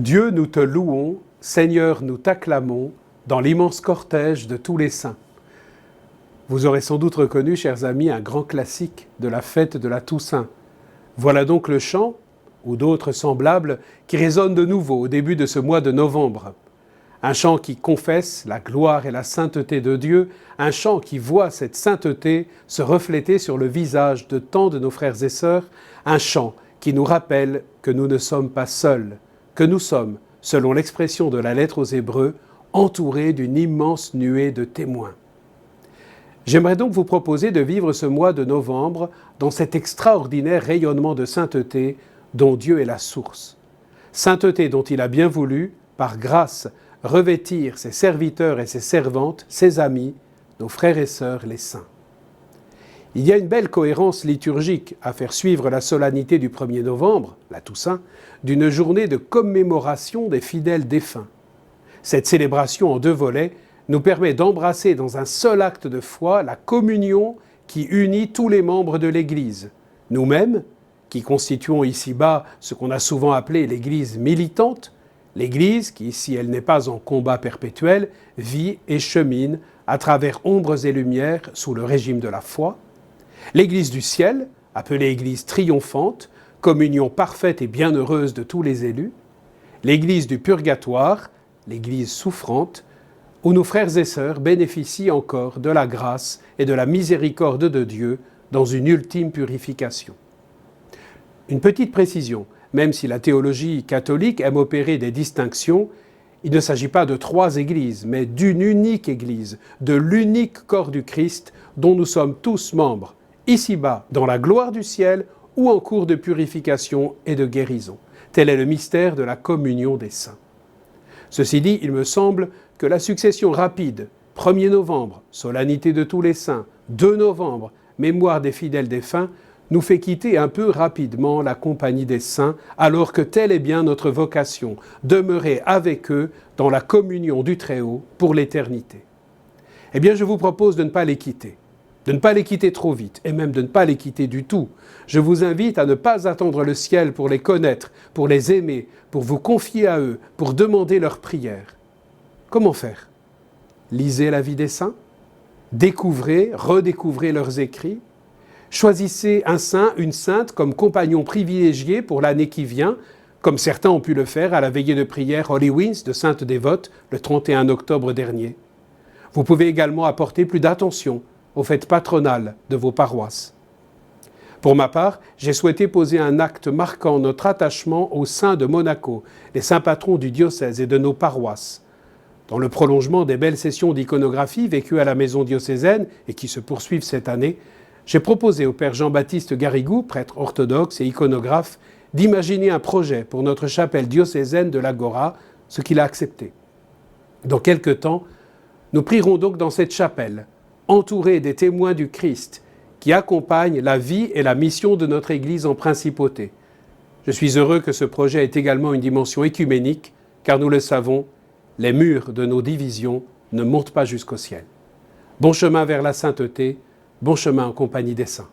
Dieu, nous te louons, Seigneur, nous t'acclamons, dans l'immense cortège de tous les saints. Vous aurez sans doute reconnu, chers amis, un grand classique de la fête de la Toussaint. Voilà donc le chant, ou d'autres semblables, qui résonnent de nouveau au début de ce mois de novembre. Un chant qui confesse la gloire et la sainteté de Dieu, un chant qui voit cette sainteté se refléter sur le visage de tant de nos frères et sœurs, un chant qui nous rappelle que nous ne sommes pas seuls, que nous sommes, selon l'expression de la lettre aux Hébreux, entourés d'une immense nuée de témoins. J'aimerais donc vous proposer de vivre ce mois de novembre dans cet extraordinaire rayonnement de sainteté dont Dieu est la source. Sainteté dont il a bien voulu, par grâce, revêtir ses serviteurs et ses servantes, ses amis, nos frères et sœurs les saints. Il y a une belle cohérence liturgique à faire suivre la solennité du 1er novembre, la Toussaint, d'une journée de commémoration des fidèles défunts. Cette célébration en 2 volets nous permet d'embrasser dans un seul acte de foi la communion qui unit tous les membres de l'Église. Nous-mêmes, qui constituons ici-bas ce qu'on a souvent appelé l'Église militante, l'Église qui, si elle n'est pas en combat perpétuel, vit et chemine à travers ombres et lumières sous le régime de la foi. L'Église du ciel, appelée Église triomphante, communion parfaite et bienheureuse de tous les élus. L'Église du purgatoire, l'Église souffrante, où nos frères et sœurs bénéficient encore de la grâce et de la miséricorde de Dieu dans une ultime purification. Une petite précision, même si la théologie catholique aime opérer des distinctions, il ne s'agit pas de 3 églises, mais d'une unique église, de l'unique corps du Christ dont nous sommes tous membres, ici-bas, dans la gloire du ciel ou en cours de purification et de guérison. Tel est le mystère de la communion des saints. Ceci dit, il me semble que la succession rapide, 1er novembre, solennité de tous les saints, 2 novembre, mémoire des fidèles défunts, nous fait quitter un peu rapidement la compagnie des saints, alors que telle est bien notre vocation, demeurer avec eux dans la communion du Très-Haut pour l'éternité. Eh bien, je vous propose de ne pas les quitter, de ne pas les quitter trop vite, et même de ne pas les quitter du tout. Je vous invite à ne pas attendre le ciel pour les connaître, pour les aimer, pour vous confier à eux, pour demander leur prière. Comment faire ? Lisez la vie des saints, découvrez, redécouvrez leurs écrits, choisissez un saint, une sainte comme compagnon privilégié pour l'année qui vient, comme certains ont pu le faire à la veillée de prière Holy Winds de Sainte Dévote le 31 octobre dernier. Vous pouvez également apporter plus d'attention aux fêtes patronales de vos paroisses. Pour ma part, j'ai souhaité poser un acte marquant notre attachement aux saints de Monaco, les saints patrons du diocèse et de nos paroisses. Dans le prolongement des belles sessions d'iconographie vécues à la maison diocésaine et qui se poursuivent cette année, j'ai proposé au père Jean-Baptiste Garrigou, prêtre orthodoxe et iconographe, d'imaginer un projet pour notre chapelle diocésaine de l'Agora, ce qu'il a accepté. Dans quelque temps, nous prierons donc dans cette chapelle, entourés des témoins du Christ, qui accompagnent la vie et la mission de notre Église en principauté. Je suis heureux que ce projet ait également une dimension écuménique, car nous le savons, les murs de nos divisions ne montent pas jusqu'au ciel. Bon chemin vers la sainteté, bon chemin en compagnie des saints.